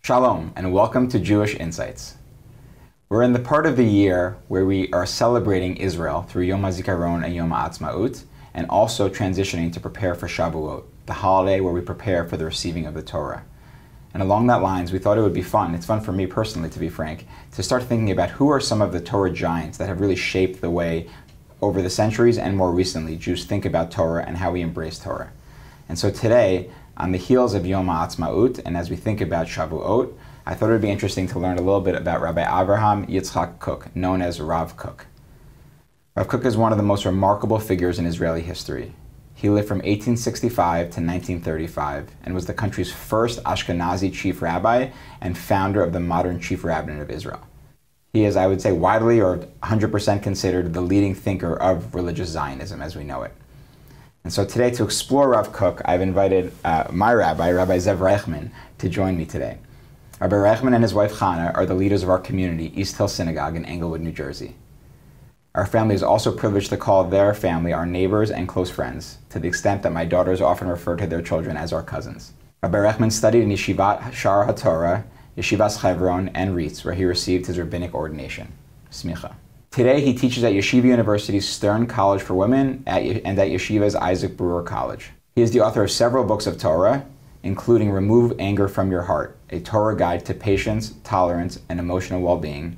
Shalom, and welcome to Jewish Insights. We're in the part of the year where we are celebrating Israel through Yom HaZikaron and Yom HaAtzmaut, and also transitioning to prepare for Shavuot, the holiday where we prepare for the receiving of the Torah. And along that lines, we thought it would be fun, it's fun for me personally to be frank, to start thinking about who are some of the Torah giants that have really shaped the way over the centuries and more recently Jews think about Torah and how we embrace Torah. And so today, on the heels of Yom HaAtzmaut, and as we think about Shavuot, I thought it would be interesting to learn a little bit about Rabbi Abraham Isaac Kook, known as Rav Kook. Rav Kook is one of the most remarkable figures in Israeli history. He lived from 1865 to 1935 and was the country's first Ashkenazi chief rabbi and founder of the modern chief rabbinate of Israel. He is, I would say, widely or 100% considered the leading thinker of religious Zionism as we know it. And so today, to explore Rav Kook, I've invited my rabbi, Rabbi Zev Reichman, to join me today. Rabbi Reichman and his wife Chana are the leaders of our community, East Hill Synagogue in Englewood, New Jersey. Our family is also privileged to call their family our neighbors and close friends, to the extent that my daughters often refer to their children as our cousins. Rabbi Reichman studied in Yeshivat Shar HaTorah, Yeshivas Hebron, and Ritz, where he received his rabbinic ordination. Smicha. Today, he teaches at Yeshiva University's Stern College for Women and at Yeshiva's Isaac Brewer College. He is the author of several books of Torah, including Remove Anger from Your Heart, a Torah guide to patience, tolerance, and emotional well-being,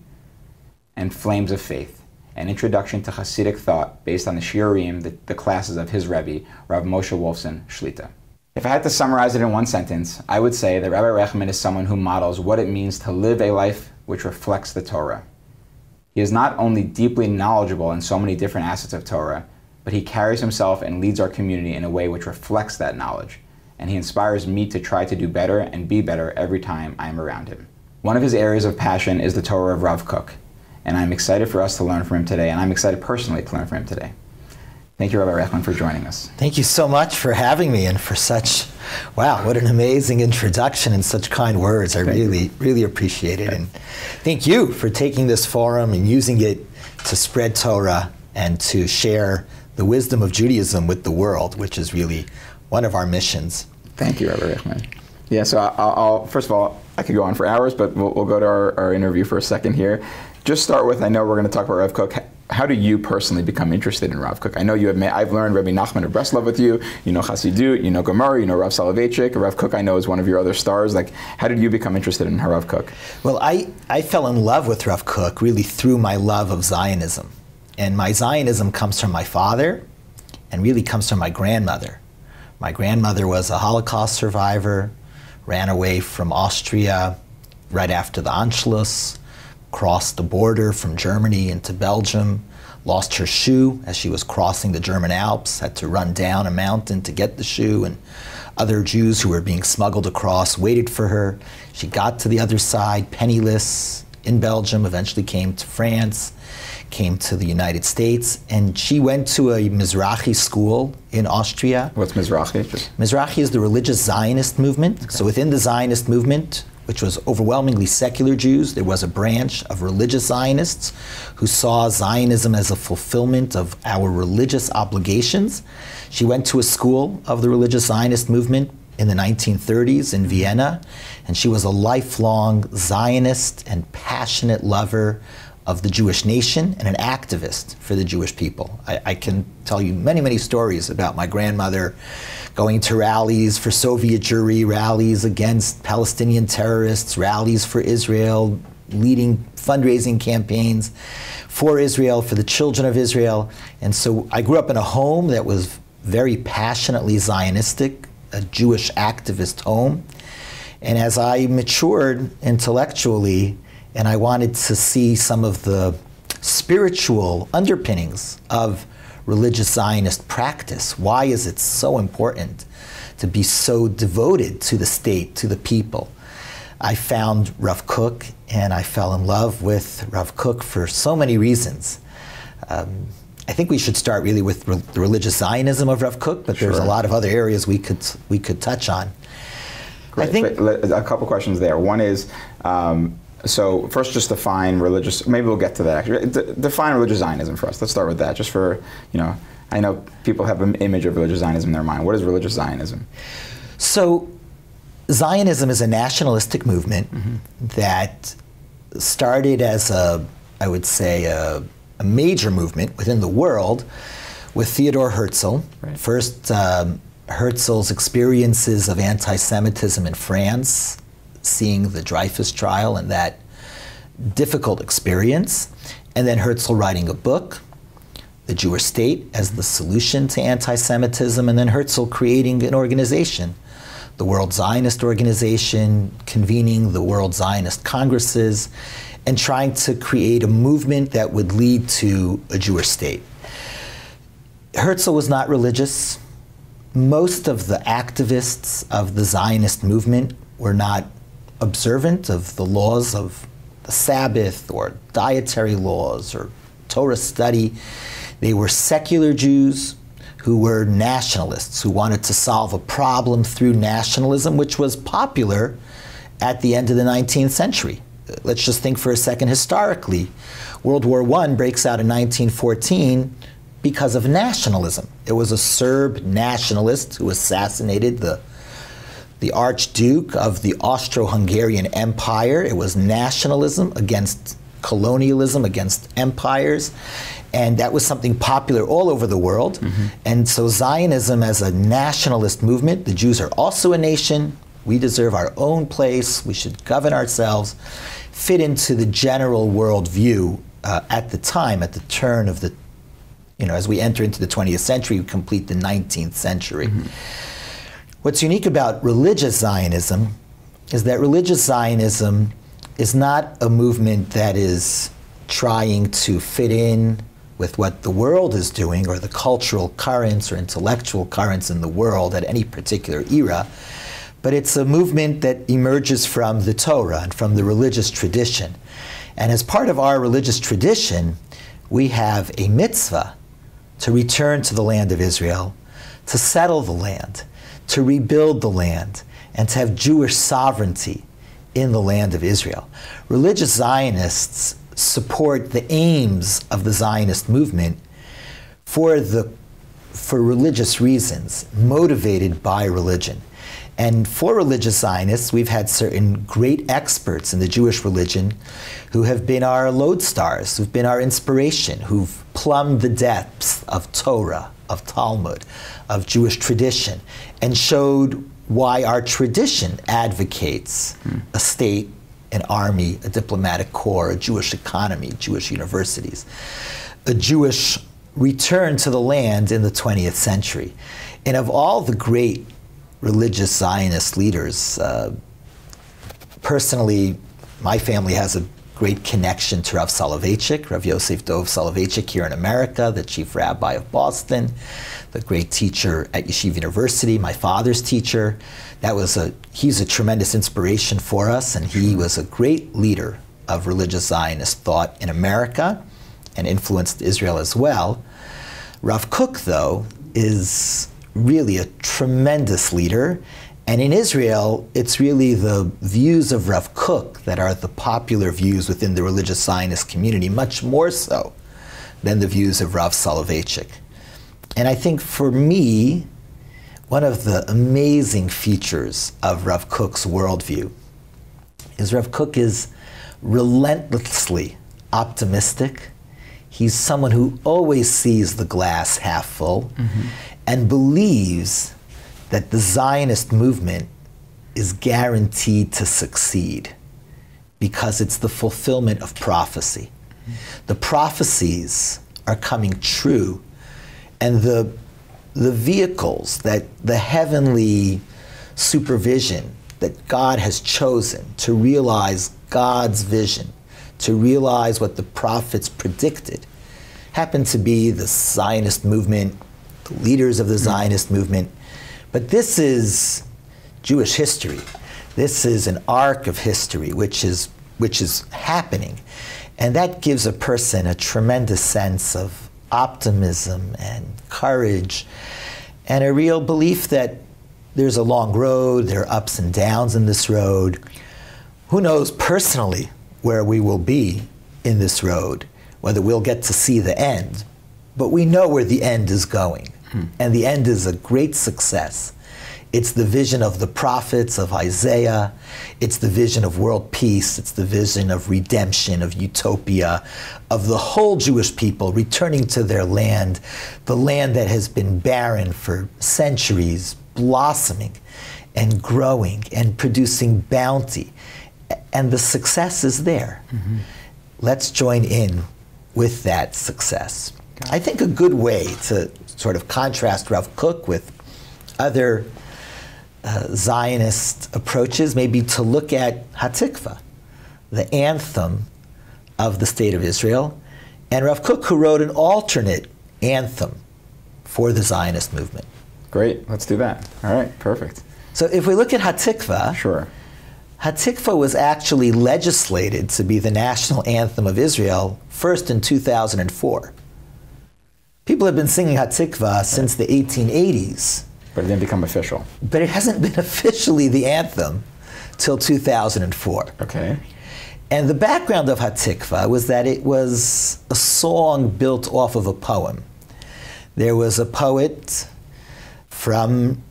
and Flames of Faith, an introduction to Hasidic thought based on the shiurim, the classes of his Rebbe, Rav Moshe Wolfson Shlita. If I had to summarize it in one sentence, I would say that Rabbi Reichman is someone who models what it means to live a life which reflects the Torah. He is not only deeply knowledgeable in so many different assets of Torah, but he carries himself and leads our community in a way which reflects that knowledge, and he inspires me to try to do better and be better every time I am around him. One of his areas of passion is the Torah of Rav Kook, and I'm excited for us to learn from him today, and I'm excited personally to learn from him today. Thank you, Rabbi Reichman, for joining us. Thank you so much for having me and for such, wow, what an amazing introduction and such kind words. I really appreciate it. And thank you for taking this forum and using it to spread Torah and to share the wisdom of Judaism with the world, which is really one of our missions. Thank you, Rabbi Reichman. Yeah, so I'll first of all, I could go on for hours, but we'll go to our interview for a second here. Just start with, I know we're going to talk about Rav Kook. How do you personally become interested in Rav Kook? I know you have I've learned Rabbi Nachman of Breslov with you. You know Chassidut, you know Gemara, you know Rav Soloveitchik. Rav Kook, I know, is one of your other stars. Like, how did you become interested in Rav Kook? Well, I fell in love with Rav Kook really through my love of Zionism. And my Zionism comes from my father and really comes from my grandmother. My grandmother was a Holocaust survivor, ran away from Austria right after the Anschluss, crossed the border from Germany into Belgium, lost her shoe as she was crossing the German Alps, had to run down a mountain to get the shoe, and other Jews who were being smuggled across waited for her. She got to the other side, penniless, in Belgium, eventually came to France, came to the United States, and she went to a Mizrahi school in Austria. What's Mizrahi? Mizrahi is the religious Zionist movement. Okay. So within the Zionist movement, which was overwhelmingly secular Jews, there was a branch of religious Zionists who saw Zionism as a fulfillment of our religious obligations. She went to a school of the religious Zionist movement in the 1930s in Vienna, and she was a lifelong Zionist and passionate lover of the Jewish nation and an activist for the Jewish people. I can tell you many, many stories about my grandmother going to rallies for Soviet Jewry, rallies against Palestinian terrorists, rallies for Israel, leading fundraising campaigns for Israel, for the children of Israel. And so I grew up in a home that was very passionately Zionistic, a Jewish activist home. And as I matured intellectually, and I wanted to see some of the spiritual underpinnings of religious Zionist practice. Why is it so important to be so devoted to the state, to the people? I found Rav Kook, and I fell in love with Rav Kook for so many reasons. I think we should start really with the religious Zionism of Rav Kook, but there's a lot of other areas we could touch on. Great. I think A couple questions there. One is, so first just define religious, maybe we'll get to that actually. Define religious Zionism for us. Let's start with that, just for, I know people have an image of religious Zionism in their mind. What is religious Zionism? So Zionism is a nationalistic movement that started as I would say, a major movement within the world with Theodor Herzl. Right. First, Herzl's experiences of anti-Semitism in France, seeing the Dreyfus trial and that difficult experience, and then Herzl writing a book, The Jewish State as the Solution to Anti-Semitism, and then Herzl creating an organization, the World Zionist Organization, convening the World Zionist Congresses, and trying to create a movement that would lead to a Jewish state. Herzl was not religious. Most of the activists of the Zionist movement were not observant of the laws of the Sabbath or dietary laws or Torah study. They were secular Jews who were nationalists, who wanted to solve a problem through nationalism, which was popular at the end of the 19th century. Let's just think for a second historically. World War I breaks out in 1914 because of nationalism. It was a Serb nationalist who assassinated the Archduke of the Austro-Hungarian Empire. It was nationalism against colonialism, against empires, and that was something popular all over the world. And so Zionism as a nationalist movement, the Jews are also a nation, we deserve our own place, we should govern ourselves, fit into the general world view at the time, at the turn of the, as we enter into the 20th century, we complete the 19th century. What's unique about religious Zionism is that religious Zionism is not a movement that is trying to fit in with what the world is doing or the cultural currents or intellectual currents in the world at any particular era, but it's a movement that emerges from the Torah and from the religious tradition. And as part of our religious tradition, we have a mitzvah to return to the land of Israel, to settle the land, to rebuild the land, and to have Jewish sovereignty in the land of Israel. Religious Zionists support the aims of the Zionist movement for religious reasons, motivated by religion. And for religious Zionists, we've had certain great experts in the Jewish religion who have been our lodestars, who've been our inspiration, who've plumbed the depths of Torah, of Talmud, of Jewish tradition, and showed why our tradition advocates a state, an army, a diplomatic corps, a Jewish economy, Jewish universities, a Jewish return to the land in the 20th century. And of all the great religious Zionist leaders, personally, my family has a great connection to Rav Soloveitchik, Rav Yosef Dov Soloveitchik here in America, the chief rabbi of Boston, the great teacher at Yeshiva University, my father's teacher. He's a tremendous inspiration for us, and he was a great leader of religious Zionist thought in America and influenced Israel as well. Rav Kook, though, is really a tremendous leader. And in Israel, it's really the views of Rav Kook that are the popular views within the religious Zionist community, much more so than the views of Rav Soloveitchik. And I think for me, one of the amazing features of Rav Kook's worldview is Rav Kook is relentlessly optimistic. He's someone who always sees the glass half full and believes that the Zionist movement is guaranteed to succeed because it's the fulfillment of prophecy. The prophecies are coming true, and the vehicles, that the heavenly supervision that God has chosen to realize God's vision, to realize what the prophets predicted, happen to be the Zionist movement, the leaders of the Zionist movement. But this is Jewish history. This is an arc of history which is happening. And that gives a person a tremendous sense of optimism and courage and a real belief that there's a long road, there are ups and downs in this road. Who knows personally where we will be in this road, whether we'll get to see the end. But we know where the end is going. And the end is a great success. It's the vision of the prophets, of Isaiah. It's the vision of world peace. It's the vision of redemption, of utopia, of the whole Jewish people returning to their land, the land that has been barren for centuries, blossoming and growing and producing bounty. And the success is there. Let's join in with that success. I think a good way to sort of contrast Rav Kook with other Zionist approaches may be to look at Hatikvah, the anthem of the State of Israel, and Rav Kook, who wrote an alternate anthem for the Zionist movement. Great, let's do that. All right, perfect. So if we look at Hatikvah, Sure. Hatikvah was actually legislated to be the national anthem of Israel first in 2004. People have been singing Hatikvah since the 1880s. But it didn't become official. But it hasn't been officially the anthem till 2004. Okay. And the background of Hatikvah was that it was a song built off of a poem. There was a poet from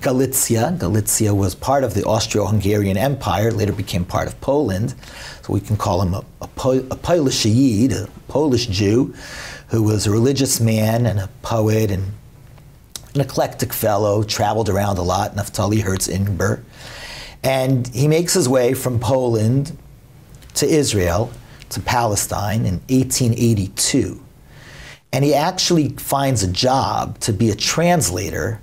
Galicia. Galicia was part of the Austro-Hungarian Empire, later became part of Poland. So we can call him a Polish Yid, a Polish Jew, who was a religious man and a poet and an eclectic fellow, traveled around a lot, Naftali Herz Ingber. And he makes his way from Poland to Israel, to Palestine in 1882. And he actually finds a job to be a translator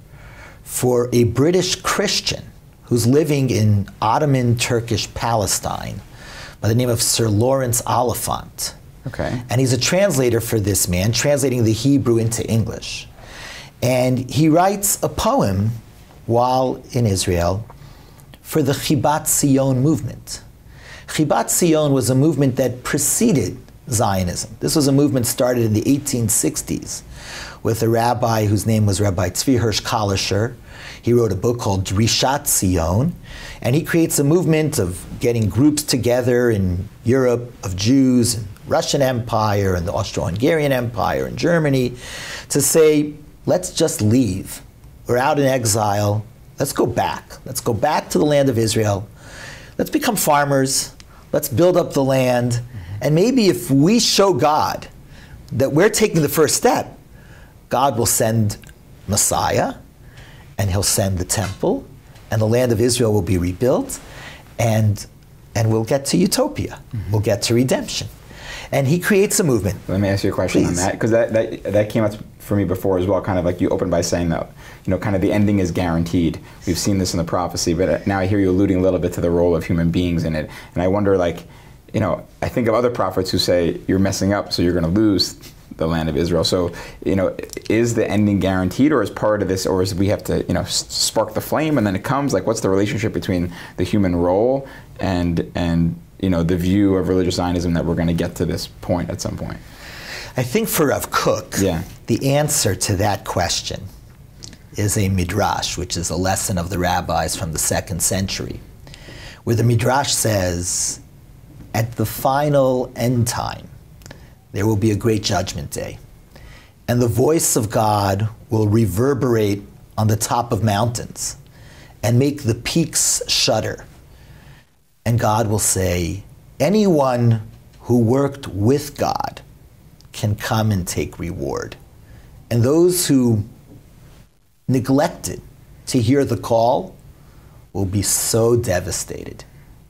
for a British Christian who's living in Ottoman Turkish Palestine by the name of Sir Lawrence Oliphant. Okay. And he's a translator for this man, translating the Hebrew into English. And he writes a poem while in Israel for the Chibat Zion movement. Chibat Zion was a movement that preceded Zionism. This was a movement started in the 1860s with a rabbi whose name was Rabbi Tzvi Hirsch Kalischer. He wrote a book called Drishat Zion, and he creates a movement of getting groups together in Europe of Jews and Russian Empire and the Austro-Hungarian Empire and Germany to say, let's just leave. We're out in exile. Let's go back. Let's go back to the land of Israel. Let's become farmers. Let's build up the land. And maybe if we show God that we're taking the first step, God will send Messiah, and he'll send the temple, and the land of Israel will be rebuilt, and we'll get to utopia. We'll get to redemption. And he creates a movement. Let me ask you a question on Please. that, because that came up for me before as well, kind of like you opened by saying that, kind of the ending is guaranteed. We've seen this in the prophecy, but now I hear you alluding a little bit to the role of human beings in it. And I wonder, I think of other prophets who say, you're messing up, so you're going to lose the land of Israel. So, is the ending guaranteed, or is part of this, or is we have to, spark the flame and then it comes? Like, what's the relationship between the human role and the view of religious Zionism that we're going to get to this point at some point? I think for Rav Kook, the answer to that question is a midrash, which is a lesson of the rabbis from the 2nd century, where the midrash says, at the final end time, there will be a great judgment day, and the voice of God will reverberate on the top of mountains and make the peaks shudder. And God will say, anyone who worked with God can come and take reward. And those who neglected to hear the call will be so devastated.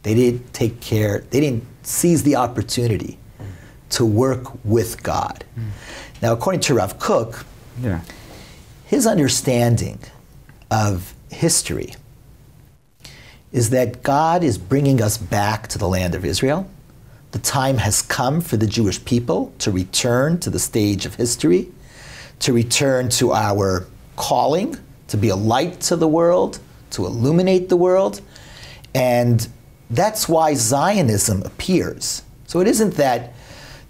They didn't take care, they didn't seize the opportunity to work with God. Now, according to Rav Kook, his understanding of history is that God is bringing us back to the land of Israel. The time has come for the Jewish people to return to the stage of history, to return to our calling, to be a light to the world, to illuminate the world. And that's why Zionism appears. So it isn't that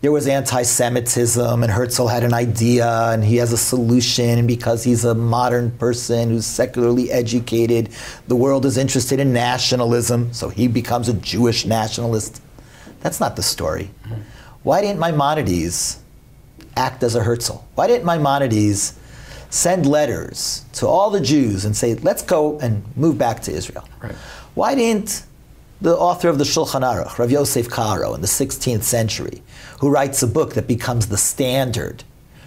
there was anti-Semitism, and Herzl had an idea, and he has a solution, and because he's a modern person who's secularly educated, the world is interested in nationalism, so he becomes a Jewish nationalist. That's not the story. Why didn't Maimonides act as a Herzl? Why didn't Maimonides send letters to all the Jews and say, let's go and move back to Israel? Right. Why didn't the author of the Shulchan Aruch, Rav Yosef Karo, in the 16th century, who writes a book that becomes the standard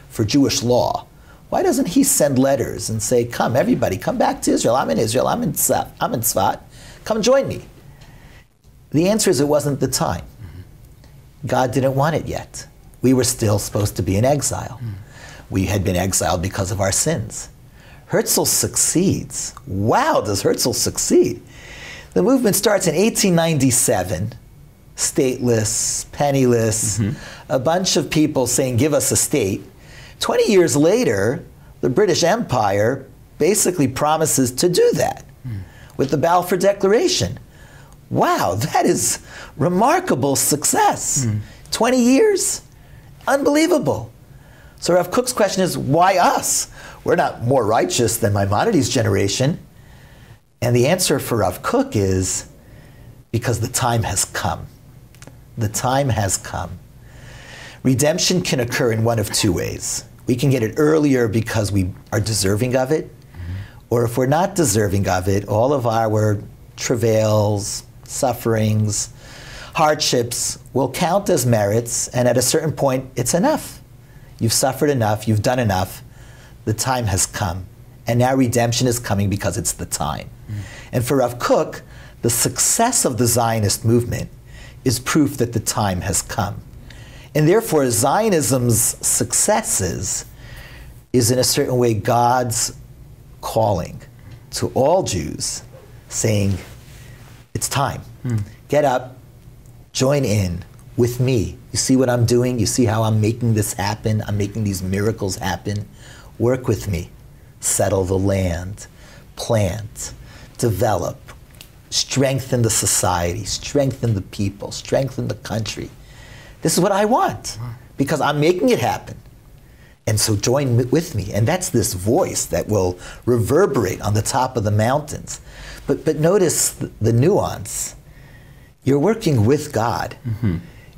for Jewish law, why doesn't he send letters and say, come, everybody, come back to Israel. I'm in Israel. I'm in Tzfat. Come join me. The answer is it wasn't the time. God didn't want it yet. We were still supposed to be in exile. We had been exiled because of our sins. Herzl succeeds. Wow, does Herzl succeed? The movement starts in 1897, stateless, penniless, a bunch of people saying, give us a state. 20 years later, the British Empire basically promises to do that with the Balfour Declaration. Wow, that is remarkable success. 20 years? Unbelievable. So Rav Kook's question is, why us? We're not more righteous than Maimonides' generation. And the answer for Rav Kook is because the time has come. The time has come. Redemption can occur in one of two ways. We can get it earlier because we are deserving of it, or if we're not deserving of it, all of our travails, sufferings, hardships will count as merits, and at a certain point, it's enough. You've suffered enough, you've done enough, the time has come. And now redemption is coming because it's the time. And for Rav Kook, the success of the Zionist movement is proof that the time has come. And therefore, Zionism's successes is in a certain way God's calling to all Jews, saying, it's time. Get up, join in with me. You see what I'm doing? You see how I'm making this happen? I'm making these miracles happen. Work with me. Settle the land, plant, develop, strengthen the society, strengthen the people, strengthen the country. This is what I want because I'm making it happen. And so join with me. And that's this voice that will reverberate on the top of the mountains. But notice the nuance. You're working with God.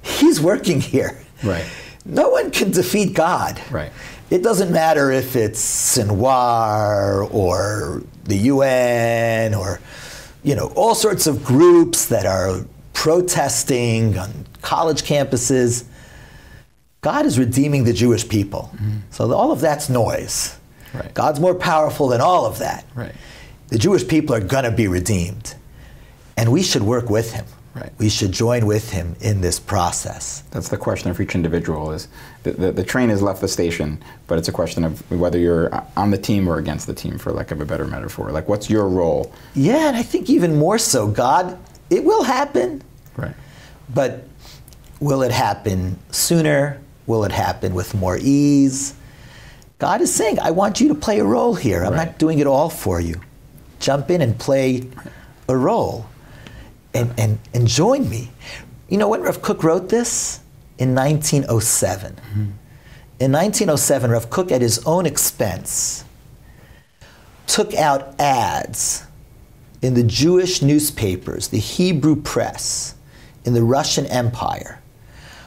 He's working here. Right. No one can defeat God. Right. It doesn't matter if it's Sinwar or the UN or, all sorts of groups that are protesting on college campuses. God is redeeming the Jewish people. So all of that's noise. Right. God's more powerful than all of that. Right. The Jewish people are going to be redeemed. And we should work with him. Right. We should join with him in this process. That's the question for each individual is the train has left the station, but it's a question of whether you're on the team or against the team, for lack of a better metaphor. Like, what's your role? Yeah, and I think even more so, God, it will happen. Right. But will it happen sooner? Will it happen with more ease? God is saying, I want you to play a role here. I'm not doing it all for you. Jump in and play a role. And join me. When Rav Kook wrote this? In 1907. In 1907, Rav Kook, at his own expense, took out ads in the Jewish newspapers, the Hebrew press, in the Russian Empire,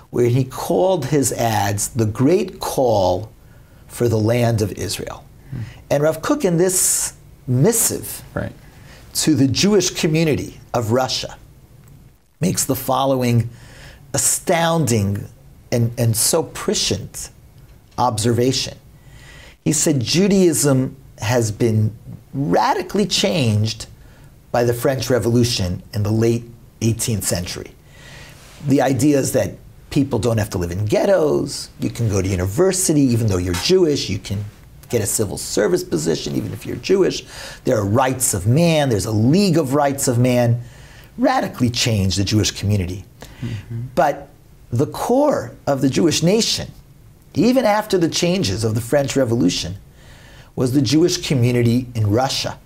where he called his ads the Great Call for the Land of Israel. And Rav Kook, in this missive to the Jewish community of Russia, makes the following astounding and so prescient observation. He said, Judaism has been radically changed by the French Revolution in the late 18th century. The idea is that people don't have to live in ghettos, you can go to university even though you're Jewish, you can get a civil service position even if you're Jewish. There are rights of man, there's a League of Rights of Man. Radically changed the Jewish community. But the core of the Jewish nation, even after the changes of the French Revolution, was the Jewish community in Russia.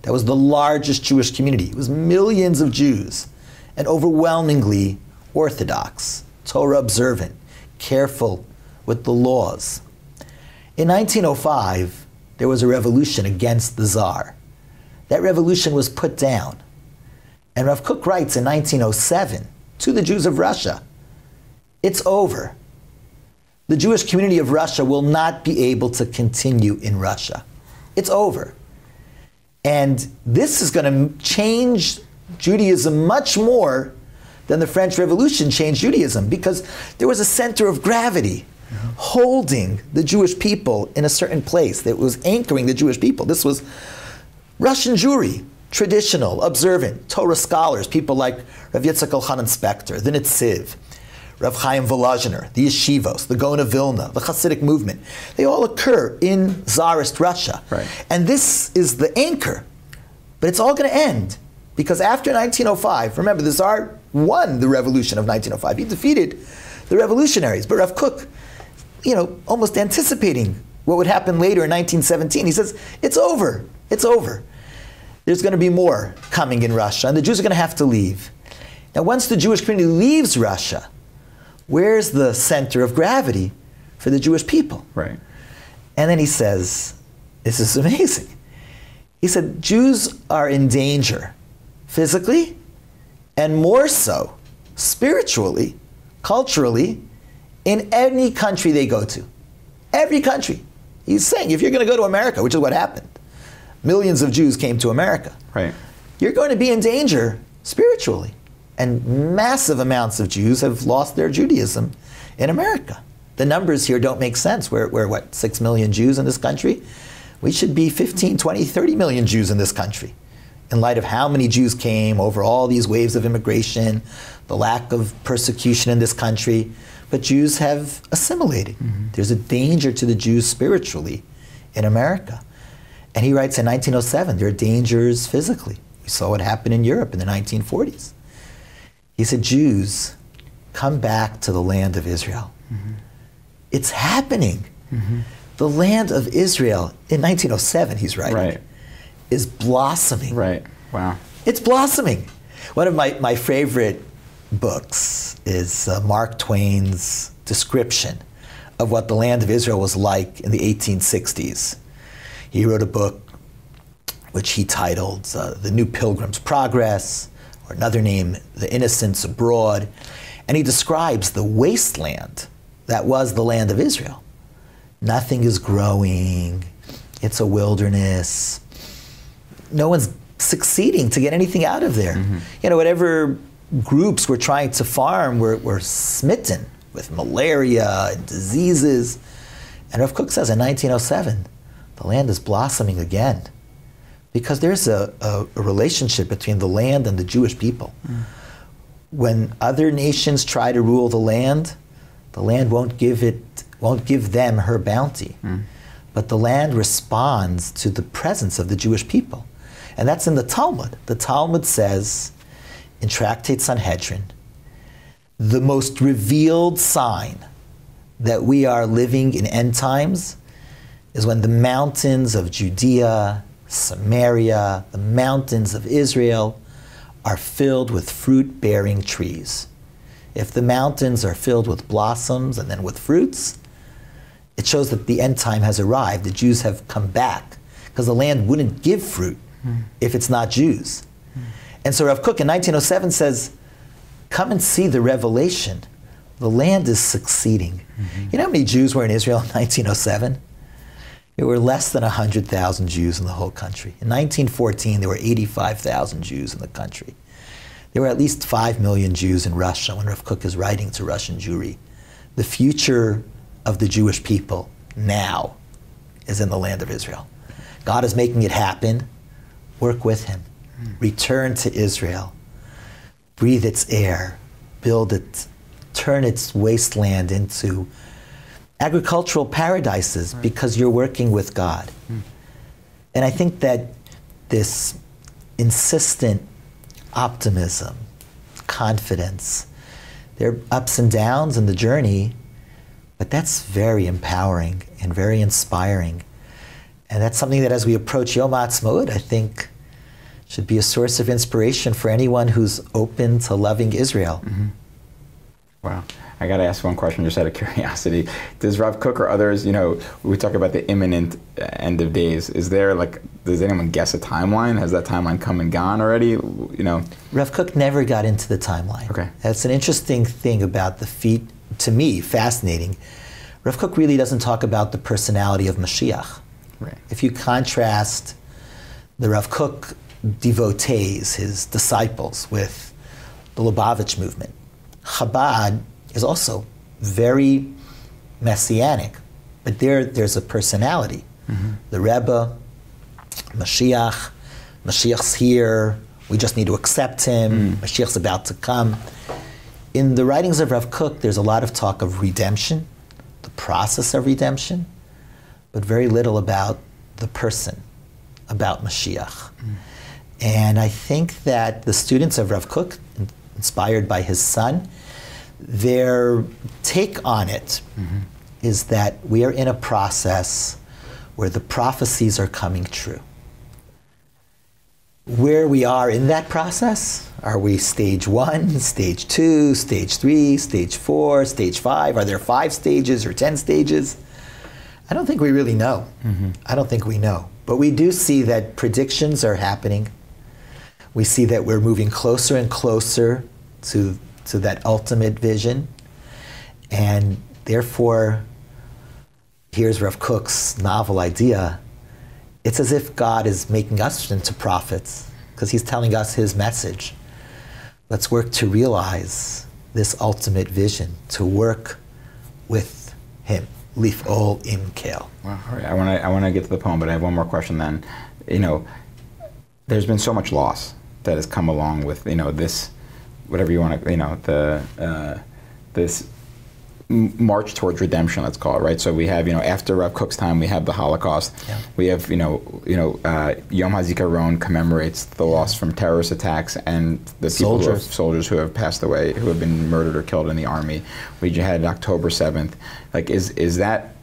That was the largest Jewish community. It was millions of Jews, and overwhelmingly Orthodox, Torah observant, careful with the laws. In 1905, there was a revolution against the Tsar. That revolution was put down. And Rav Kook writes in 1907 to the Jews of Russia, it's over. The Jewish community of Russia will not be able to continue in Russia. It's over. And this is going to change Judaism much more than the French Revolution changed Judaism, because there was a center of gravity holding the Jewish people in a certain place that was anchoring the Jewish people. This was Russian Jewry, traditional, observant, Torah scholars, people like Rav Yitzchak Elchanan Spector, the Netziv, Rav Chaim Volozhiner, the Yeshivos, the Gaon of Vilna, the Hasidic movement. They all occur in Tsarist Russia. Right. And this is the anchor. But it's all going to end, because after 1905, remember, the Tsar won the revolution of 1905. He defeated the revolutionaries. But Rav Kook, almost anticipating what would happen later in 1917, he says, it's over. It's over. There's going to be more coming in Russia, and the Jews are going to have to leave. Now, once the Jewish community leaves Russia, where's the center of gravity for the Jewish people? Right. And then he says, this is amazing. He said, Jews are in danger physically, and more so spiritually, culturally, in any country they go to. Every country. He's saying, if you're going to go to America, which is what happened, millions of Jews came to America. Right. You're going to be in danger spiritually. And massive amounts of Jews have lost their Judaism in America. The numbers here don't make sense. We're what, 6 million Jews in this country? We should be 15, 20, 30 million Jews in this country, in light of how many Jews came over all these waves of immigration, the lack of persecution in this country. But Jews have assimilated. Mm-hmm. There's a danger to the Jews spiritually in America. And he writes in 1907, there are dangers physically. We saw what happened in Europe in the 1940s. He said, Jews, come back to the land of Israel. Mm-hmm. It's happening. Mm-hmm. The land of Israel, in 1907, he's writing, right, is blossoming. Right, wow. It's blossoming. One of my favorite books is Mark Twain's description of what the land of Israel was like in the 1860s. He wrote a book which he titled The New Pilgrim's Progress, or another name, The Innocents Abroad. And he describes the wasteland that was the land of Israel. Nothing is growing. It's a wilderness. No one's succeeding to get anything out of there. Mm-hmm. Whatever groups were trying to farm were smitten with malaria and diseases. And Rav Kook says in 1907, the land is blossoming again, because there's a relationship between the land and the Jewish people. Mm. When other nations try to rule the land won't give them her bounty. Mm. But the land responds to the presence of the Jewish people. And that's in the Talmud. The Talmud says, in Tractate Sanhedrin, the most revealed sign that we are living in end times is when the mountains of Judea, Samaria, the mountains of Israel are filled with fruit-bearing trees. If the mountains are filled with blossoms and then with fruits, it shows that the end time has arrived. The Jews have come back, because the land wouldn't give fruit if it's not Jews. And so Rav Kook in 1907 says, come and see the revelation. The land is succeeding. Mm-hmm. You know how many Jews were in Israel in 1907? There were less than 100,000 Jews in the whole country. In 1914, there were 85,000 Jews in the country. There were at least 5 million Jews in Russia when Rav Kook is writing to Russian Jewry. The future of the Jewish people now is in the land of Israel. God is making it happen. Work with him. Return to Israel. Breathe its air. Build it. Turn its wasteland into agricultural paradises, because you're working with God. And I think that this insistent optimism, confidence, there are ups and downs in the journey, but that's very empowering and very inspiring. And that's something that, as we approach Yom HaAtzmaut, I think should be a source of inspiration for anyone who's open to loving Israel. Mm-hmm. Wow. I got to ask one question just out of curiosity. Does Rav Kook or others, we talk about the imminent end of days. Is there does anyone guess a timeline? Has that timeline come and gone already? Rav Kook never got into the timeline. Okay. That's an interesting thing about the feat, to me, fascinating. Rav Kook really doesn't talk about the personality of Mashiach. Right. If you contrast the Rav Kook devotees, his disciples, with the Lubavitch movement, Chabad is also very messianic, but there's a personality. Mm-hmm. The Rebbe, Mashiach's here, we just need to accept him, Mashiach's about to come. In the writings of Rav Kook, there's a lot of talk of redemption, the process of redemption, but very little about the person, about Mashiach. And I think that the students of Rav Kook, inspired by his son, their take on it is that we are in a process where the prophecies are coming true. Where we are in that process, are we stage 1, stage 2, stage 3, stage 4, stage 5? Are there 5 stages or 10 stages? I don't think we really know. I don't think we know. But we do see that predictions are happening. We see that we're moving closer and closer to that ultimate vision. And therefore, here's Rav Kook's novel idea. It's as if God is making us into prophets, because he's telling us his message. Let's work to realize this ultimate vision, to work with him. Lif'ol im kel. Wow, all right. I want to get to the poem, but I have one more question then. There's been so much loss that has come along with, this, whatever you want to, this march towards redemption, let's call it, right? So we have, after Rav Kook's time, we have the Holocaust. Yeah. We have, Yom HaZikaron commemorates the loss from terrorist attacks and the soldiers who have passed away, who have been murdered or killed in the army. We just had October 7th. Is that,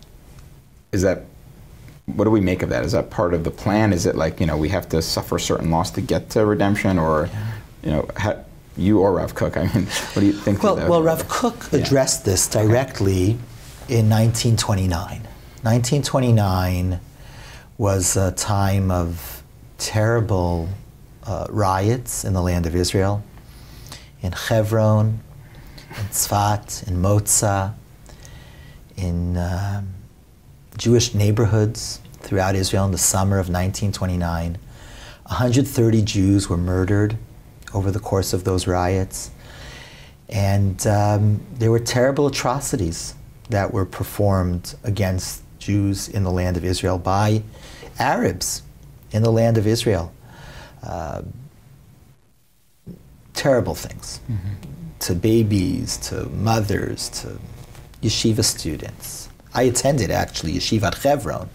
what do we make of that? Is that part of the plan? Is it we have to suffer certain loss to get to redemption, or, you or Rav Kook? I mean, what do you think? Well, Rav Kook addressed this directly in 1929. 1929 was a time of terrible riots in the land of Israel, in Hebron, in Tzfat, in Moza, in Jewish neighborhoods throughout Israel in the summer of 1929. 130 Jews were murdered over the course of those riots. And there were terrible atrocities that were performed against Jews in the land of Israel by Arabs in the land of Israel. Terrible things. To babies, to mothers, to yeshiva students. I attended, actually, Yeshivat Hebron,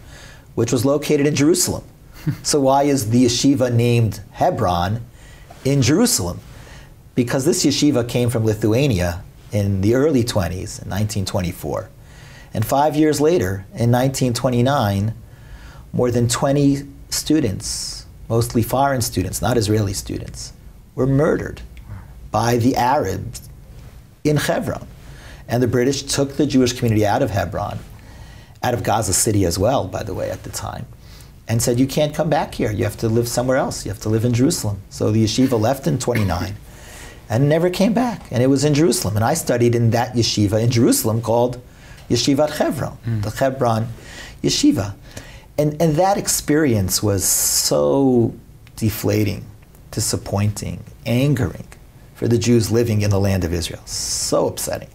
which was located in Jerusalem. So why is the yeshiva named Hebron in Jerusalem? Because this yeshiva came from Lithuania in the early 20s, in 1924. And 5 years later, in 1929, more than 20 students, mostly foreign students, not Israeli students, were murdered by the Arabs in Hebron. And the British took the Jewish community out of Hebron, out of Gaza City as well, by the way, at the time, and said, you can't come back here. You have to live somewhere else. You have to live in Jerusalem. So the yeshiva left in 29 and never came back. And it was in Jerusalem. And I studied in that yeshiva in Jerusalem called Yeshivat Hebron, the Hebron yeshiva. And that experience was so deflating, disappointing, angering for the Jews living in the land of Israel. So upsetting.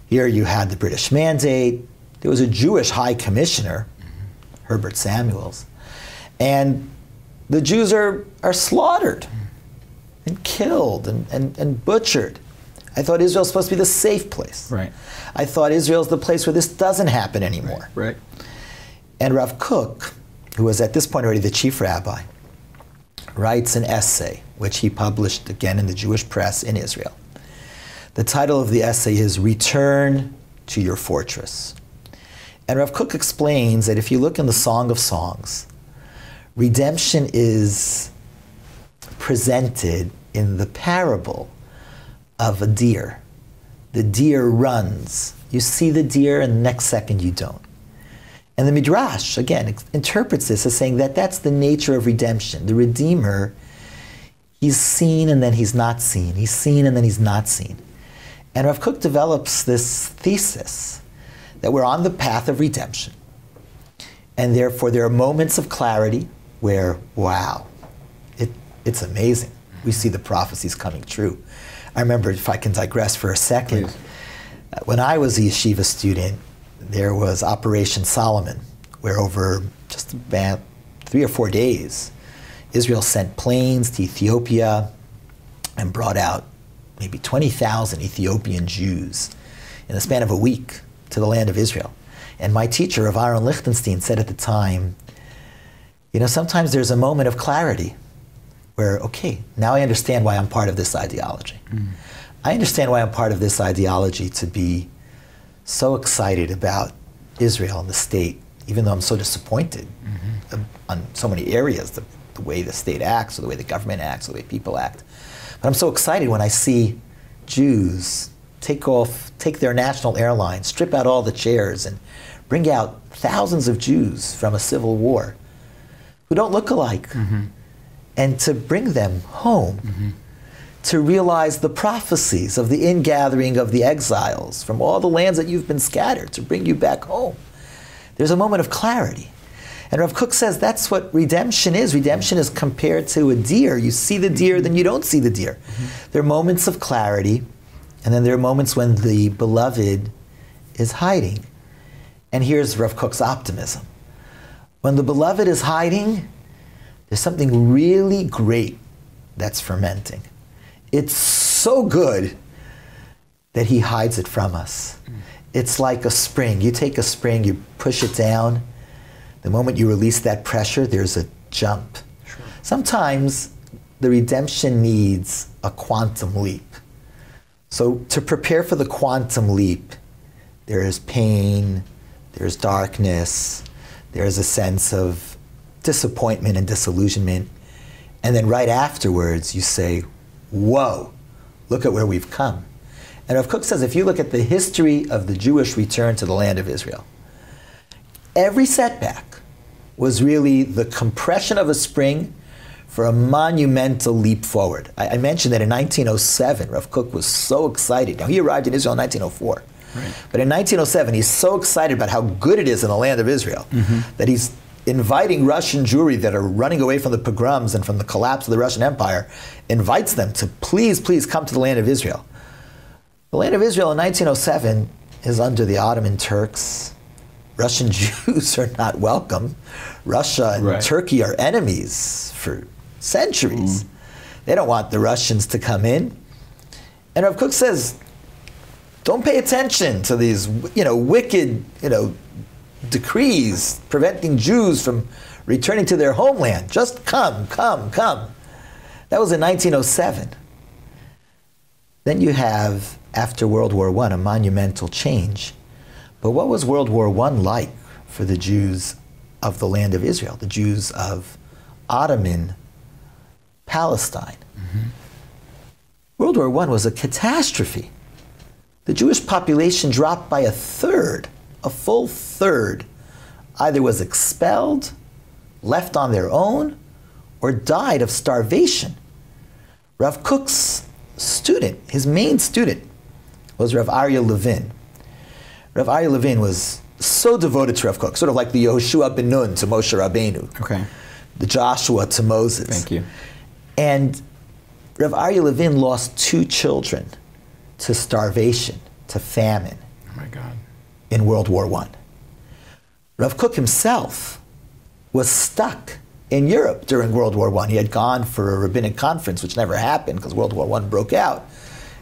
Here you had the British mandate. There was a Jewish high commissioner, Herbert Samuels, and the Jews are slaughtered and killed and butchered. I thought Israel's supposed to be the safe place. Right. I thought Israel's the place where this doesn't happen anymore. Right. And Rav Kook, who was at this point already the chief rabbi, writes an essay, which he published again in the Jewish press in Israel. The title of the essay is Return to Your Fortress. And Rav Kook explains that if you look in the Song of Songs, redemption is presented in the parable of a deer the deer runs. You see the deer, and the next second you don't. And the Midrash, again, interprets this as saying that that's the nature of redemption. The Redeemer, he's seen and then he's not seen. He's seen and then he's not seen. And Rav Kook develops this thesis that we're on the path of redemption. And therefore there are moments of clarity where, wow, it's amazing. We see the prophecies coming true. I remember, if I can digress for a second, Please. When I was a yeshiva student, there was Operation Solomon, where over just about 3 or 4 days, Israel sent planes to Ethiopia and brought out maybe 20,000 Ethiopian Jews in the span of a week to the land of Israel. And my teacher, Rav Aaron Lichtenstein, said at the time, you know, sometimes there's a moment of clarity where, okay, now I understand why I'm part of this ideology. I understand why I'm part of this ideology to be so excited about Israel and the state, even though I'm so disappointed on so many areas, the way the state acts, or the way the government acts, or the way people act. But I'm so excited when I see Jews take their national airline, strip out all the chairs, and bring out thousands of Jews from a civil war who don't look alike, and to bring them home, to realize the prophecies of the ingathering of the exiles from all the lands that you've been scattered, to bring you back home. There's a moment of clarity. And Rav Kook says that's what redemption is. Redemption is compared to a deer. You see the deer, then you don't see the deer. There are moments of clarity, and then there are moments when the beloved is hiding. And here's Rav Kook's optimism. When the beloved is hiding, there's something really great that's fermenting. It's so good that he hides it from us. It's like a spring. You take a spring, you push it down. The moment you release that pressure, there's a jump. Sure. Sometimes the redemption needs a quantum leap. So to prepare for the quantum leap, there is pain, there's darkness, there's a sense of disappointment and disillusionment. And then right afterwards, you say, whoa, look at where we've come. And Rav Kook says, if you look at the history of the Jewish return to the land of Israel, every setback was really the compression of a spring for a monumental leap forward. I mentioned that in 1907, Rav Kook was so excited. Now, he arrived in Israel in 1904. Right. But in 1907, he's so excited about how good it is in the land of Israel that he's inviting Russian Jewry that are running away from the pogroms and from the collapse of the Russian Empire, invites them to please, please come to the land of Israel. The land of Israel in 1907 is under the Ottoman Turks. Russian Jews are not welcome. Russia and Turkey are enemies for centuries. They don't want the Russians to come in. And Rav Kook says, don't pay attention to these, wicked, decrees preventing Jews from returning to their homeland. Just come, come, come. That was in 1907. Then you have, after World War I, a monumental change. But what was World War I like for the Jews of the land of Israel, the Jews of Ottoman Palestine? World War I was a catastrophe. The Jewish population dropped by a third. A full third either was expelled, left on their own, or died of starvation. Rav Kook's student, his main student, was Rav Aryeh Levin. Rav Aryeh Levin was so devoted to Rav Kook, sort of like the Yehoshua ben Nun to Moshe Rabbeinu, the Joshua to Moses. Thank you. And Rav Aryeh Levin lost 2 children to starvation, to famine. Oh my God. In World War I. Rav Kook himself was stuck in Europe during World War I. He had gone for a rabbinic conference, which never happened because World War I broke out.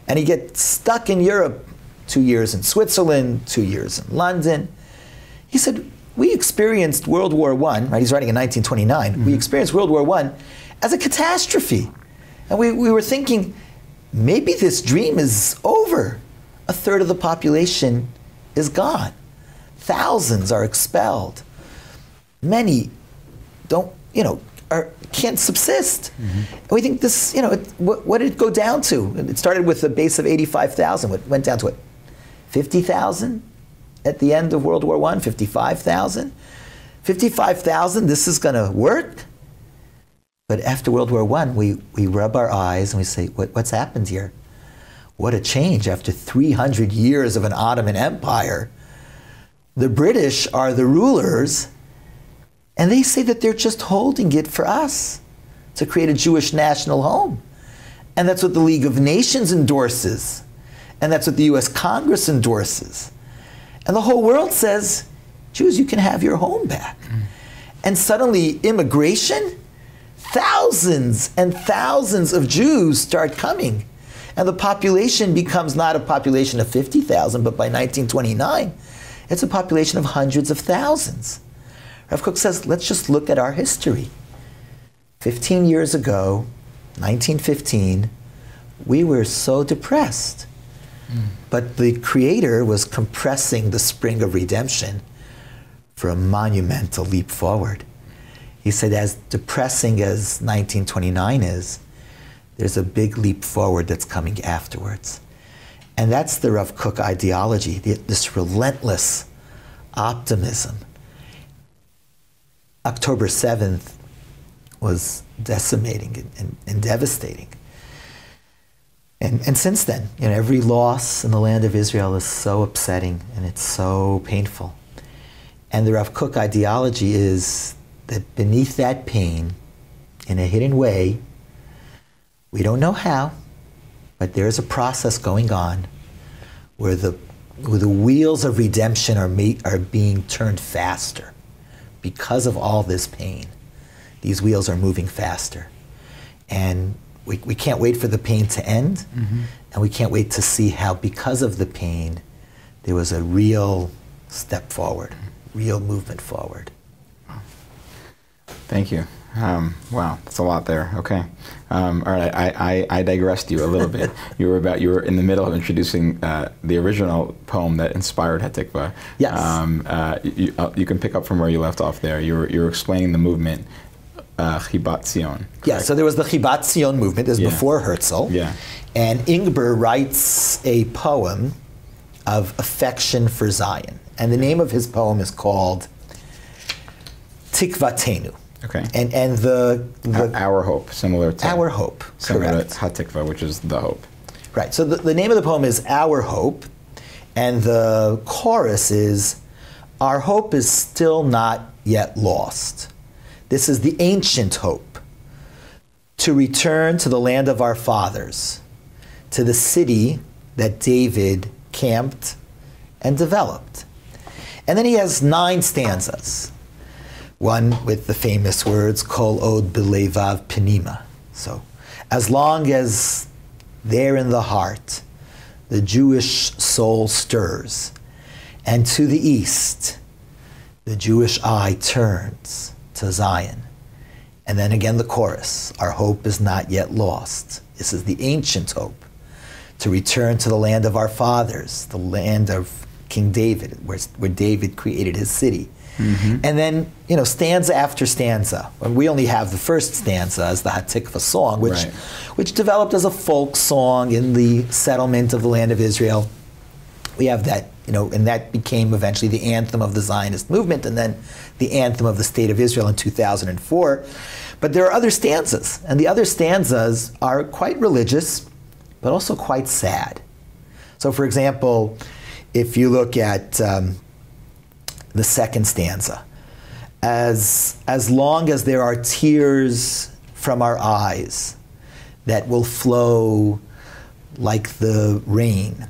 And he gets stuck in Europe, 2 years in Switzerland, 2 years in London. He said, we experienced World War I, right? He's writing in 1929. We experienced World War I as a catastrophe. And we were thinking, maybe this dream is over. A third of the population is gone. Thousands are expelled. Many don't, can't subsist. And we think this, what did it go down to? It started with a base of 85,000. What went down to what? 50,000 at the end of World War I, 55,000? 55,000, this is going to work? But after World War I, we rub our eyes and we say, what's happened here? What a change. After 300 years of an Ottoman Empire, the British are the rulers, and they say that they're just holding it for us to create a Jewish national home. And that's what the League of Nations endorses. And that's what the US Congress endorses. And the whole world says, Jews, you can have your home back. And suddenly, immigration, thousands and thousands of Jews start coming. And the population becomes not a population of 50,000, but by 1929, it's a population of hundreds of thousands. Rav Kook says, let's just look at our history. 15 years ago, 1915, we were so depressed. But the Creator was compressing the spring of redemption for a monumental leap forward. He said, as depressing as 1929 is, there's a big leap forward that's coming afterwards. And that's the Rav Kook ideology, this relentless optimism. October 7th was decimating and devastating. And since then, every loss in the land of Israel is so upsetting and it's so painful. And the Rav Kook ideology is that beneath that pain, in a hidden way, we don't know how, but there's a process going on where the wheels of redemption are being turned faster. Because of all this pain, these wheels are moving faster. And we can't wait for the pain to end, and we can't wait to see how, because of the pain, there was a real step forward, real movement forward. Thank you. Wow, that's a lot there. Okay. All right, I digressed you a little bit. You were in the middle of introducing the original poem that inspired Hatikva. Yes. You can pick up from where you left off there. You were explaining the movement, Chibat Zion. Yeah, so there was the Chibat Zion movement. This is before Herzl. Yeah. And Ingber writes a poem of affection for Zion. And the name of his poem is called Tikvatenu. Okay. And the Our Hope, similar to Our Hope, similar correct. to Hatikva, which is the hope. Right. So the name of the poem is Our Hope, and the chorus is, our hope is still not yet lost. This is the ancient hope, to return to the land of our fathers, to the city that David camped and developed. And then he has 9 stanzas. One with the famous words, Kol od belevav penima. So, as long as there in the heart, the Jewish soul stirs, and to the east, the Jewish eye turns to Zion. And then again the chorus, our hope is not yet lost. This is the ancient hope, to return to the land of our fathers, the land of King David, where David created his city. And then, stanza after stanza. And we only have the first stanza as the Hatikva song, which developed as a folk song in the settlement of the land of Israel. We have that, and that became eventually the anthem of the Zionist movement, and then the anthem of the State of Israel in 2004. But there are other stanzas, and the other stanzas are quite religious, but also quite sad. So, for example, if you look at the second stanza, as long as there are tears from our eyes that will flow like the rain,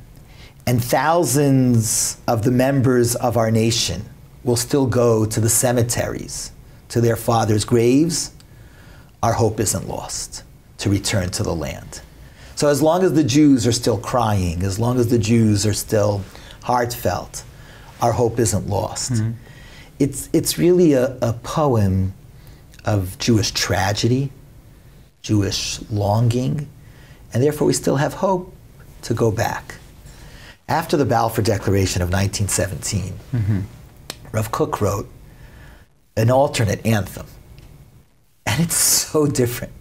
and thousands of the members of our nation will still go to the cemeteries, to their fathers' graves, our hope isn't lost to return to the land. So as long as the Jews are still crying, as long as the Jews are still heartfelt, our hope isn't lost. It's really a poem of Jewish tragedy, Jewish longing, and therefore we still have hope to go back. After the Balfour Declaration of 1917, Rav Kook wrote an alternate anthem. And And it's so different.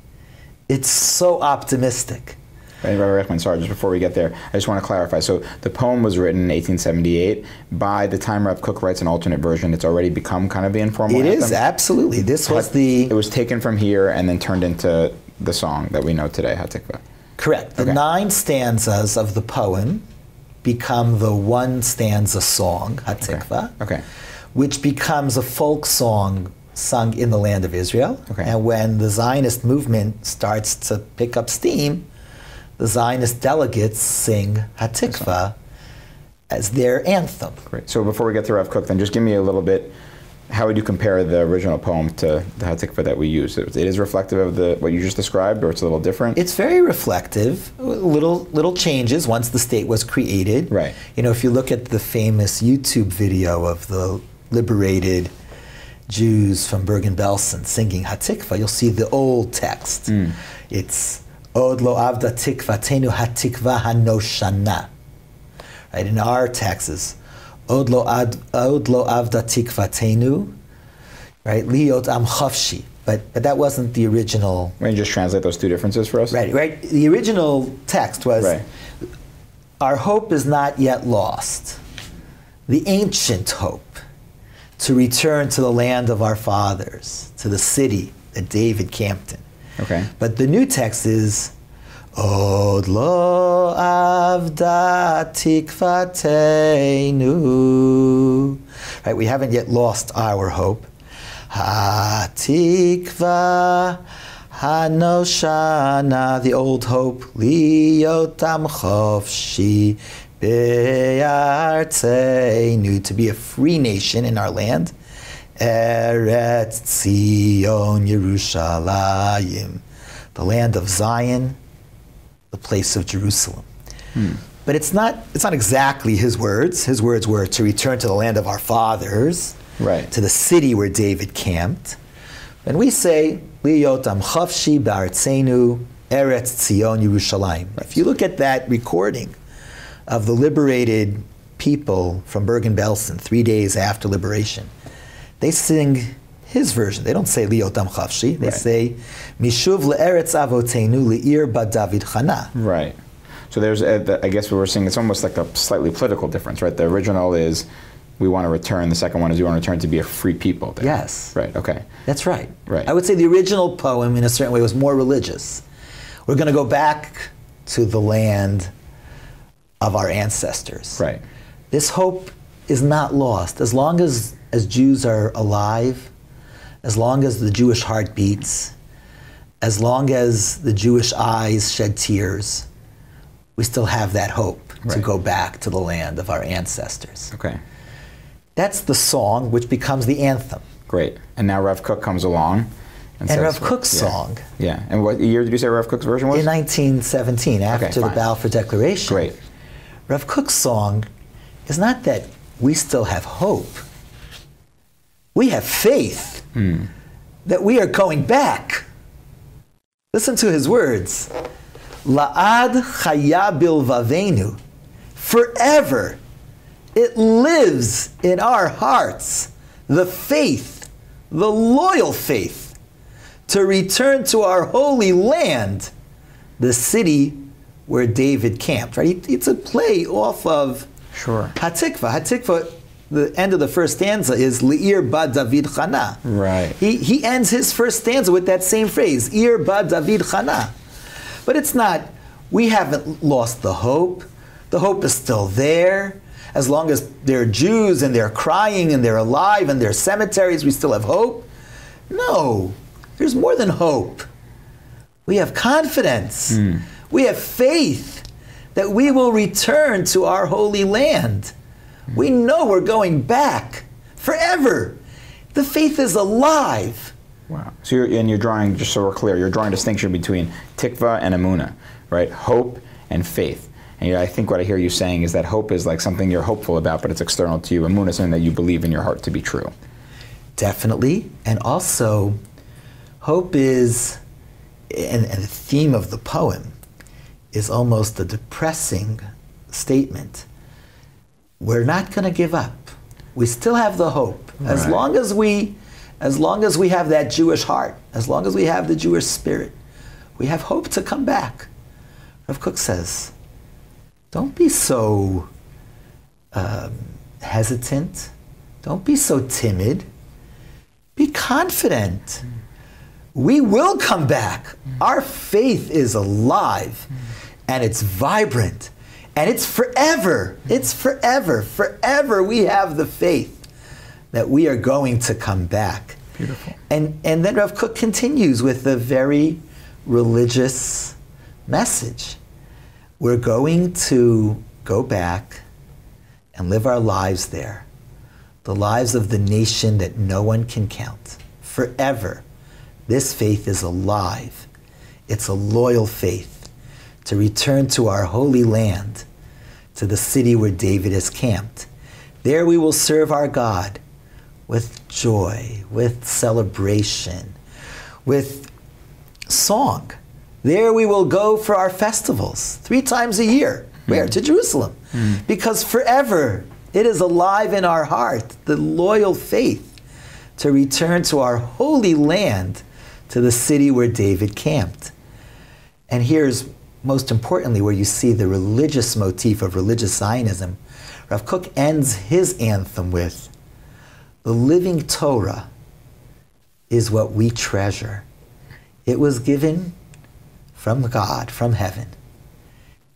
It's so optimistic. Rabbi Reichman, sorry, just before we get there, I just want to clarify. So the poem was written in 1878. By the time Rav Kook writes an alternate version, it's already become kind of the informal anthem? It is, absolutely. This was It was taken from here and then turned into the song that we know today, Hatikva. Correct. The 9 stanzas of the poem become the 1 stanza song, Hatikva, which becomes a folk song sung in the land of Israel. And when the Zionist movement starts to pick up steam, the Zionist delegates sing Hatikva as their anthem. Great. So before we get to Rav Kook, then just give me a little bit, how would you compare the original poem to the Hatikva that we use? It is reflective of what you just described, or it's a little different? It's very reflective. Little changes once the state was created. Right. You know, if you look at the famous YouTube video of the liberated Jews from Bergen-Belsen singing Hatikva, you'll see the old text. It's Od lo avda tikvatenu hatikva hanoshana. Right, in our texts, Od lo avda tikvatenu, right, liot am chafshi. But that wasn't the original. Can you just translate those 2 differences for us? Right. The original text was, our hope is not yet lost. The ancient hope to return to the land of our fathers, to the city that David camped in. But the new text is Od lo avda tikvatenu. Right, we haven't yet lost our hope. Hatikva hanoshana, the old hope. Liotam chofshi be'artzenu, to be a free nation in our land. Eretz Zion Yerushalayim, the land of Zion, the place of Jerusalem. But it's not exactly his words. His words were to return to the land of our fathers, to the city where David camped. And we say, Liyotam chafshi ba'artzenu Eretz Zion Yerushalayim. If you look at that recording of the liberated people from Bergen-Belsen 3 days after liberation, they sing his version. They don't say Liyotam chafshi. They say Mishuv le'eretz avotenu le'ir bad David chana. Right. So there's, I guess what we're seeing, it's almost like a slightly political difference, right? The original is we want to return. The second one is we want to return to be a free people. There. Yes. Right. Okay. That's right. I would say the original poem, in a certain way, was more religious. We're going to go back to the land of our ancestors. Right. This hope is not lost. As long as Jews are alive, as long as the Jewish heart beats, as long as the Jewish eyes shed tears, we still have that hope to go back to the land of our ancestors. That's the song, which becomes the anthem. Great. And now Rav Kook comes along. And Rav Kook's song. And what year did you say Rav Kook's version was? In 1917, after the Balfour Declaration. Great. Rav Kook's song is not that we still have hope. We have faith that we are going back. Listen to his words. La'ad chaya bilvavenu. Forever. It lives in our hearts. The faith, the loyal faith, to return to our holy land, the city where David camped. Right? It's a play off of Hatikva. Hatikva, the end of the first stanza is Le'ir bad David chana. He ends his first stanza with that same phrase, Ir bad David chana. But it's not, we haven't lost the hope. The hope is still there. As long as they're Jews and they're crying and they're alive and they're cemeteries, we still have hope. No, there's more than hope. We have confidence. We have faith that we will return to our holy land. We know we're going back forever. The faith is alive. Wow. So you're drawing, just so we're clear, you're drawing a distinction between tikva and emunah, right? Hope and faith. And I think what I hear you saying is that hope is like something you're hopeful about, but it's external to you. Emunah is something that you believe in your heart to be true. Definitely. And also, hope is, and the theme of the poem is almost a depressing statement. We're not going to give up. We still have the hope. As long as we as long as we have that Jewish heart, as long as we have the Jewish spirit, we have hope to come back. Rav Kook says, don't be so hesitant. Don't be so timid. Be confident. We will come back. Our faith is alive, and it's vibrant, and it's forever. It's forever. Forever we have the faith that we are going to come back. Beautiful. And then Rav Kook continues with a very religious message. We're going to go back and live our lives there, the lives of the nation that no one can count. Forever, this faith is alive. It's a loyal faith to return to our holy land, to the city where David is camped. There we will serve our God with joy, with celebration, with song. There we will go for our festivals 3 times a year. Where? To Jerusalem. Because forever it is alive in our heart, the loyal faith to return to our holy land, to the city where David camped. And here's most importantly where you see the religious motif of religious Zionism. Rav Kook ends his anthem with, the living Torah is what we treasure. It was given from God, from heaven.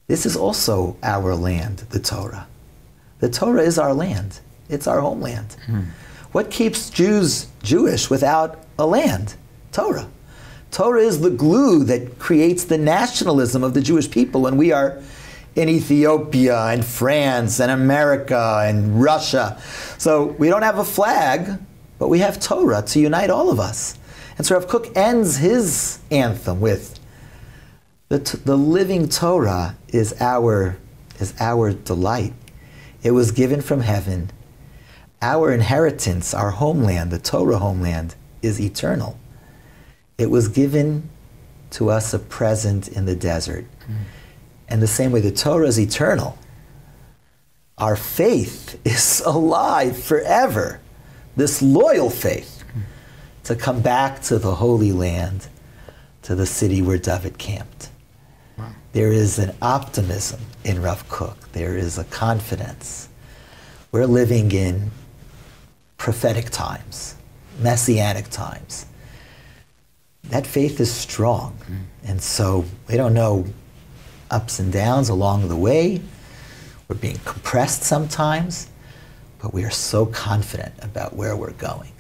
This is also our land, the Torah. The Torah is our land. It's our homeland. What keeps Jews Jewish without a land? Torah. Torah is the glue that creates the nationalism of the Jewish people when we are in Ethiopia and France and America and Russia. So we don't have a flag, but we have Torah to unite all of us. And so Rav Kook ends his anthem with, the living Torah is our delight. It was given from heaven. Our inheritance, our homeland, the Torah homeland, is eternal. It was given to us a present in the desert. And the same way the Torah is eternal, our faith is alive forever. This loyal faith to come back to the Holy Land, to the city where David camped. Wow. There is an optimism in Rav Kook. There is a confidence. We're living in prophetic times, messianic times. That faith is strong. And so we don't know ups and downs along the way. We're being compressed sometimes, but we are so confident about where we're going.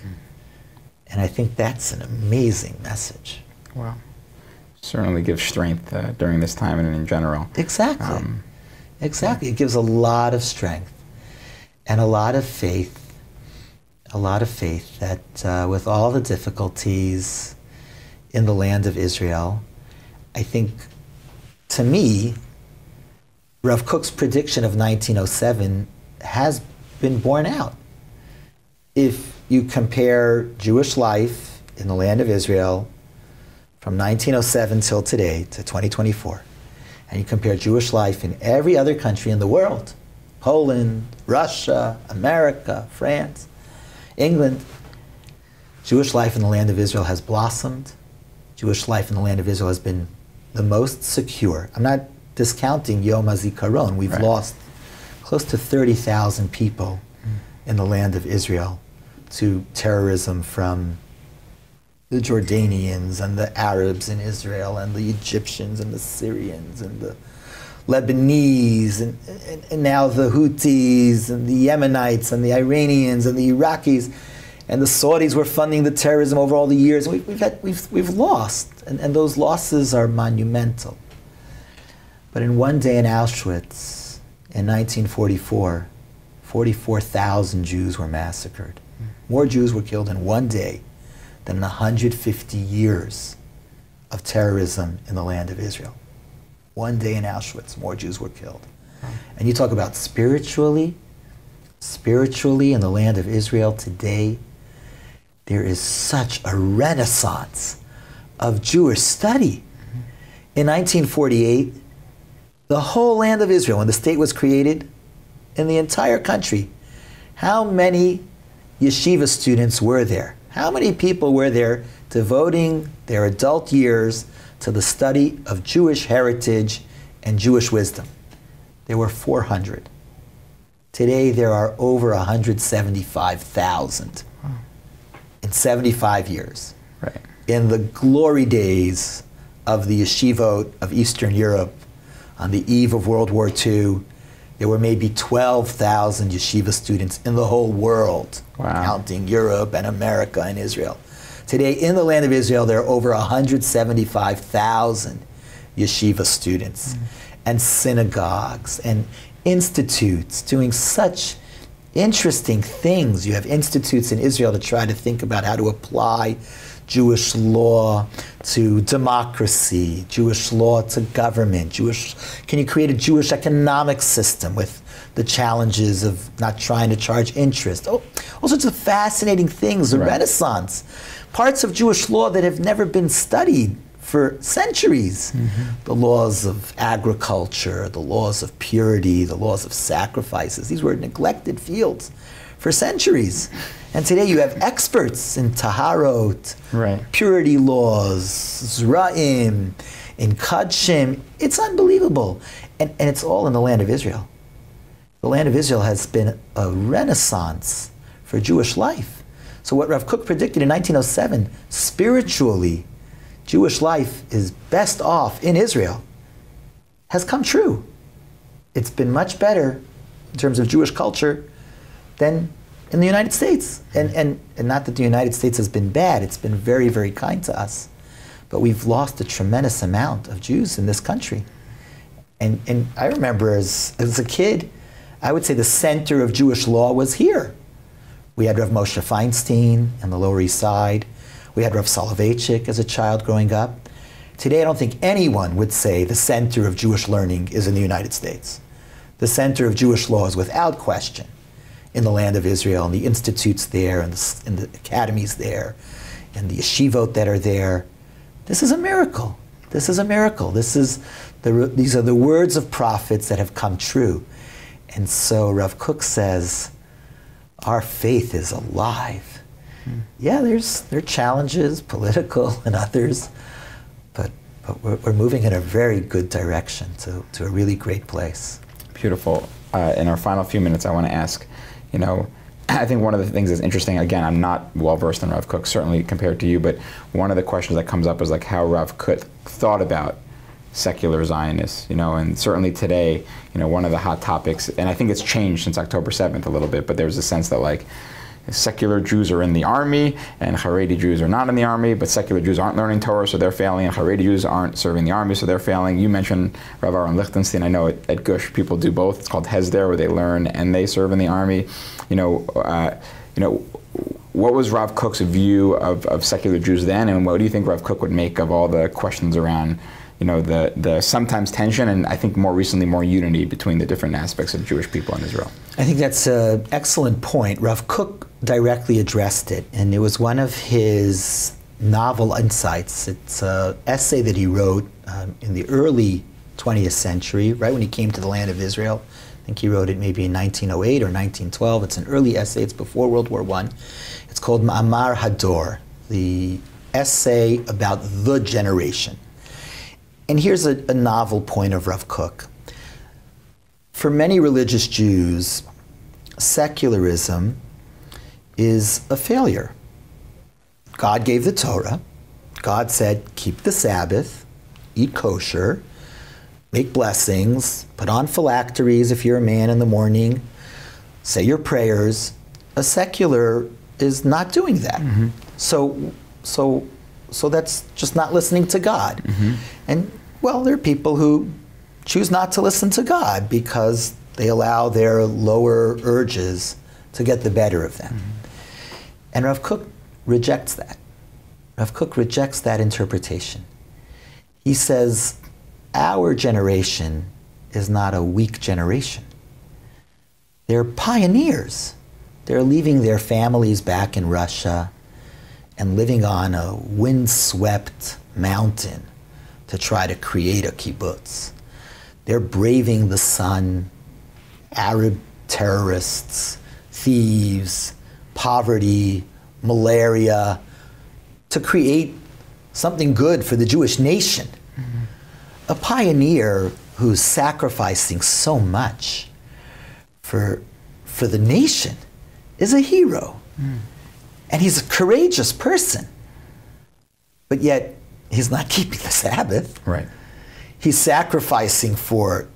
And I think that's an amazing message. Wow. Certainly gives strength during this time and in general. Exactly. Exactly. It gives a lot of strength and a lot of faith that with all the difficulties in the land of Israel, I think, to me, Rav Kook's prediction of 1907 has been borne out. If you compare Jewish life in the land of Israel from 1907 till today to 2024, and you compare Jewish life in every other country in the world, Poland, Russia, America, France, England, Jewish life in the land of Israel has blossomed. Jewish life in the land of Israel has been the most secure. I'm not discounting Yom HaZikaron. We've lost close to 30,000 people in the land of Israel to terrorism from the Jordanians and the Arabs in Israel and the Egyptians and the Syrians and the Lebanese and now the Houthis and the Yemenites and the Iranians and the Iraqis. And the Saudis were funding the terrorism over all the years. We've lost, and those losses are monumental. But in one day in Auschwitz, in 1944, 44,000 Jews were massacred. More Jews were killed in one day than in 150 years of terrorism in the land of Israel. One day in Auschwitz, more Jews were killed. And you talk about spiritually in the land of Israel today, there is such a renaissance of Jewish study. In 1948, the whole land of Israel, when the state was created, in the entire country, how many yeshiva students were there? How many people were there devoting their adult years to the study of Jewish heritage and Jewish wisdom? There were 400. Today there are over 175,000 in 75 years. Right. In the glory days of the yeshivot of Eastern Europe, on the eve of World War II, there were maybe 12,000 yeshiva students in the whole world, counting Europe and America and Israel. Today, in the land of Israel, there are over 175,000 yeshiva students and synagogues and institutes doing such interesting things. You have institutes in Israel to try to think about how to apply Jewish law to democracy, Jewish law to government, can you create a Jewish economic system with the challenges of not trying to charge interest? Oh, all sorts of fascinating things, the Renaissance, parts of Jewish law that have never been studied for centuries. The laws of agriculture, the laws of purity, the laws of sacrifices. These were neglected fields for centuries. And today you have experts in taharot, purity laws, zra'im, in kadshim. It's unbelievable. And it's all in the land of Israel. The land of Israel has been a renaissance for Jewish life. So what Rav Kook predicted in 1907, spiritually, Jewish life is best off in Israel, has come true. It's been much better in terms of Jewish culture than in the United States. And not that the United States has been bad, it's been very, very kind to us. But we've lost a tremendous amount of Jews in this country. And I remember as a kid, I would say the center of Jewish law was here. We had Rav Moshe Feinstein on the Lower East Side. We had Rav Soloveitchik as a child growing up. Today, I don't think anyone would say the center of Jewish learning is in the United States. The center of Jewish law is without question in the land of Israel, and the institutes there, and the academies there, and the yeshivot that are there. This is a miracle. This is a miracle. These are the words of prophets that have come true. And so Rav Kook says, our faith is alive. Yeah, there are challenges, political and others, but we're moving in a very good direction to a really great place. Beautiful. In our final few minutes, I want to ask, I think one of the things that's interesting, again, I'm not well-versed in Rav Kook, certainly compared to you, but one of the questions that comes up is like how Rav Kook thought about secular Zionists, and certainly today, one of the hot topics, and I think it's changed since October 7th a little bit, but there's a sense that like secular Jews are in the army and Haredi Jews are not in the army, but secular Jews aren't learning Torah, so they're failing, and Haredi Jews aren't serving the army, so they're failing. You mentioned Rav Aaron Lichtenstein. I know at Gush people do both. It's called Hesder, where they learn and they serve in the army. What was Rav Kook's view of secular Jews then, and what do you think Rav Kook would make of all the questions around the sometimes tension and I think more recently more unity between the different aspects of Jewish people in Israel? I think that's an excellent point. Rav Kook directly addressed it, and it was one of his novel insights. It's an essay that he wrote in the early 20th century, right when he came to the land of Israel. I think he wrote it maybe in 1908 or 1912. It's an early essay. It's before World War I. It's called Ma'amar Hador, the essay about the generation. And here's a novel point of Rav Kook. For many religious Jews, secularism is a failure. God gave the Torah. God said, keep the Sabbath, eat kosher, make blessings, put on phylacteries if you're a man in the morning, say your prayers. A secular is not doing that. So that's just not listening to God. And well, there are people who choose not to listen to God because they allow their lower urges to get the better of them. And Rav Kook rejects that. Rav Kook rejects that interpretation. He says, our generation is not a weak generation. They're pioneers. They're leaving their families back in Russia and living on a windswept mountain to try to create a kibbutz. They're braving the sun, Arab terrorists, thieves, poverty, malaria, to create something good for the Jewish nation. A pioneer who's sacrificing so much for the nation is a hero. And he's a courageous person. But yet, he's not keeping the Sabbath. Right. He's sacrificing for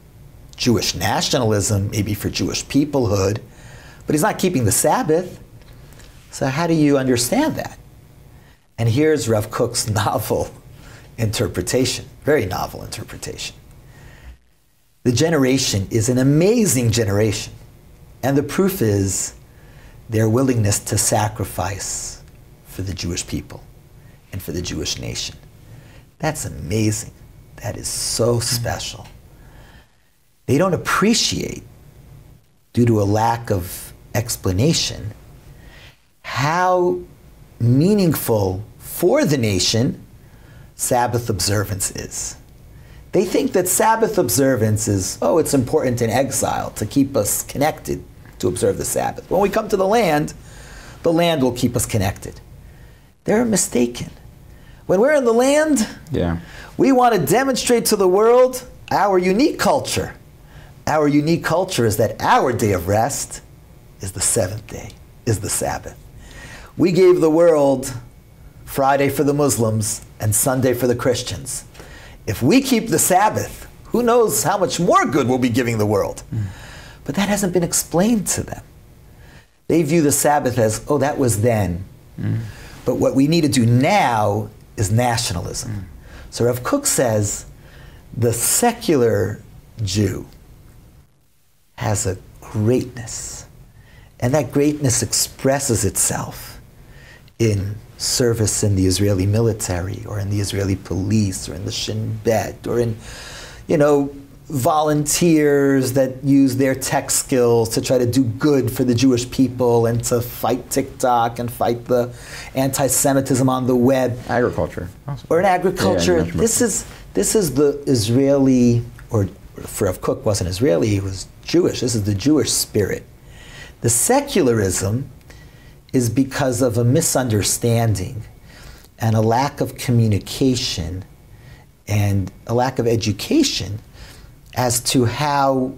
Jewish nationalism, maybe for Jewish peoplehood, but he's not keeping the Sabbath. So how do you understand that? And here's Rav Kook's novel interpretation, very novel interpretation. The generation is an amazing generation, and the proof is their willingness to sacrifice for the Jewish people and for the Jewish nation. That's amazing. That is so special. They don't appreciate, due to a lack of explanation, how meaningful for the nation Sabbath observance is. They think that Sabbath observance is, oh, it's important in exile to keep us connected to observe the Sabbath. When we come to the land will keep us connected. They're mistaken. When we're in the land, we want to demonstrate to the world our unique culture. Our unique culture is that our day of rest is the seventh day, is the Sabbath. We gave the world Friday for the Muslims and Sunday for the Christians. If we keep the Sabbath, who knows how much more good we'll be giving the world. But that hasn't been explained to them. They view the Sabbath as, oh, that was then. But what we need to do now is nationalism. So Rav Kook says the secular Jew has a greatness, and that greatness expresses itself in service in the Israeli military, or in the Israeli police, or in the Shin Bet, or in, volunteers that use their tech skills to try to do good for the Jewish people and to fight TikTok and fight the anti-Semitism on the web. Agriculture. Also. Or in agriculture. This is the Israeli, or for Rav Kook wasn't Israeli, he was Jewish. This is the Jewish spirit. The secularism is because of a misunderstanding and a lack of communication and a lack of education as to how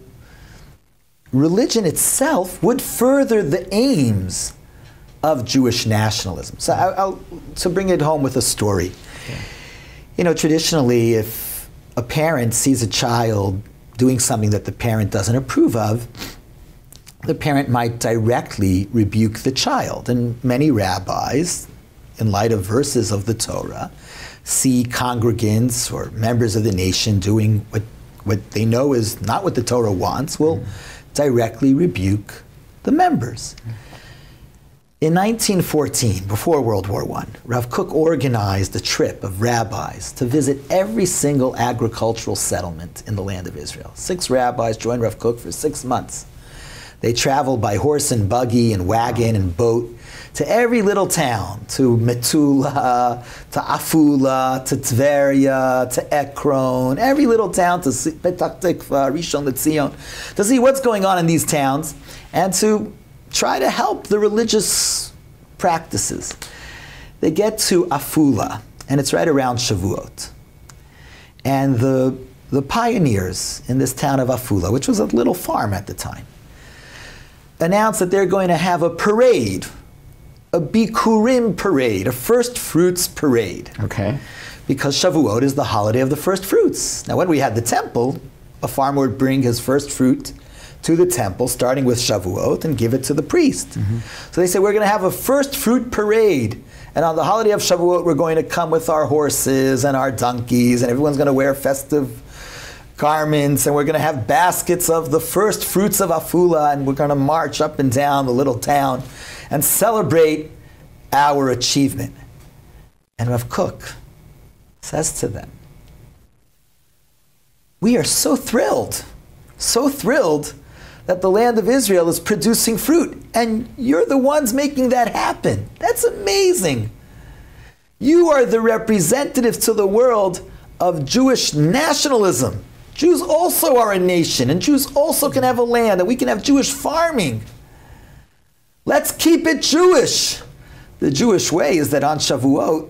religion itself would further the aims of Jewish nationalism. So to bring it home with a story. Traditionally, if a parent sees a child doing something that the parent doesn't approve of, the parent might directly rebuke the child. And many rabbis, in light of verses of the Torah, see congregants or members of the nation doing what they know is not what the Torah wants, will directly rebuke the members. In 1914, before World War I, Rav Kook organized a trip of rabbis to visit every single agricultural settlement in the land of Israel. 6 rabbis joined Rav Kook for 6 months. They traveled by horse and buggy and wagon and boat to every little town, to Metula, to Afula, to Tveria, to Ekron, every little town, to Petach Tikva, Rishon LeZion, to see what's going on in these towns and to try to help the religious practices. They get to Afula, and it's right around Shavuot. And the pioneers in this town of Afula, which was a little farm at the time, announced that they're going to have a parade, a Bikurim parade, a first fruits parade. Okay. Because Shavuot is the holiday of the first fruits. Now, when we had the temple, a farmer would bring his first fruit to the temple, starting with Shavuot, and give it to the priest. So they said, we're going to have a first fruit parade. And on the holiday of Shavuot, we're going to come with our horses and our donkeys, and everyone's going to wear festive garments, and we're going to have baskets of the first fruits of Afula, and we're going to march up and down the little town and celebrate our achievement. And Rav Kook says to them, we are so thrilled that the land of Israel is producing fruit, and you're the ones making that happen. That's amazing. You are the representatives to the world of Jewish nationalism. Jews also are a nation, and Jews also can have a land, and we can have Jewish farming. Let's keep it Jewish. The Jewish way is that on Shavuot,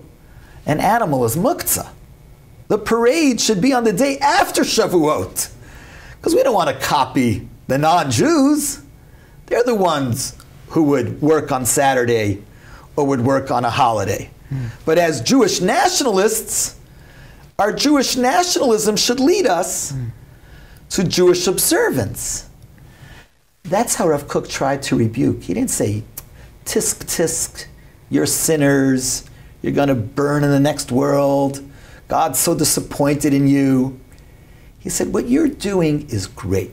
an animal is muktzah. The parade should be on the day after Shavuot. Because we don't want to copy the non-Jews. They're the ones who would work on Saturday or would work on a holiday. But as Jewish nationalists, our Jewish nationalism should lead us to Jewish observance. That's how Rav Kook tried to rebuke. He didn't say, tisk tisk, you're sinners, you're going to burn in the next world, God's so disappointed in you. He said, what you're doing is great.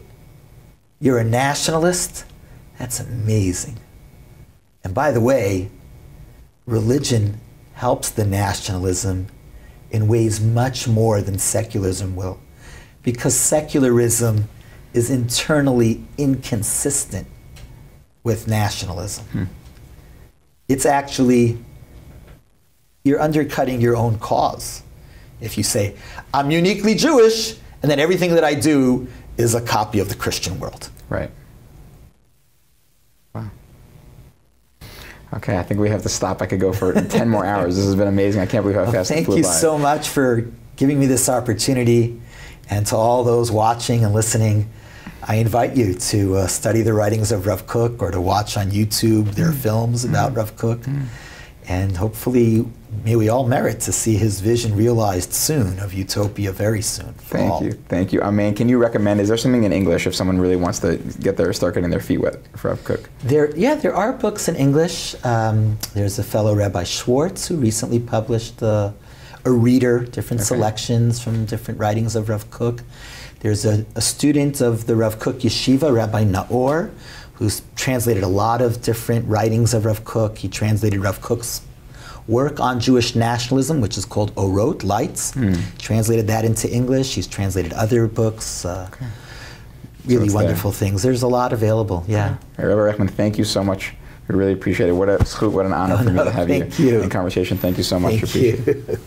You're a nationalist, that's amazing. And by the way, religion helps the nationalism in ways much more than secularism will, because secularism is internally inconsistent with nationalism. It's actually, you're undercutting your own cause. If you say, I'm uniquely Jewish, and then everything that I do is a copy of the Christian world. Right. Wow. Okay, I think we have to stop. I could go for 10 more hours. This has been amazing. I can't believe how fast it flew by. Thank you so much for giving me this opportunity. And to all those watching and listening, I invite you to study the writings of Rav Kook or to watch on YouTube their films about Rav Kook. And hopefully, may we all merit to see his vision realized soon of utopia very soon. Thank you. Thank you. Amen. Can you recommend, is there something in English if someone really wants to start getting their feet wet for Rav Kook? There are books in English. There's a fellow, Rabbi Schwartz, who recently published a reader, different selections from different writings of Rav Kook. There's a student of the Rav Kook Yeshiva, Rabbi Naor, who's translated a lot of different writings of Rav Kook. He translated Rav Kook's work on Jewish nationalism, which is called Orot, Lights. Translated that into English. He's translated other books, really wonderful things. There's a lot available, yeah. Rabbi Reichman, thank you so much. We really appreciate it. What an honor for me to have you in conversation. Thank you so much. Thank you.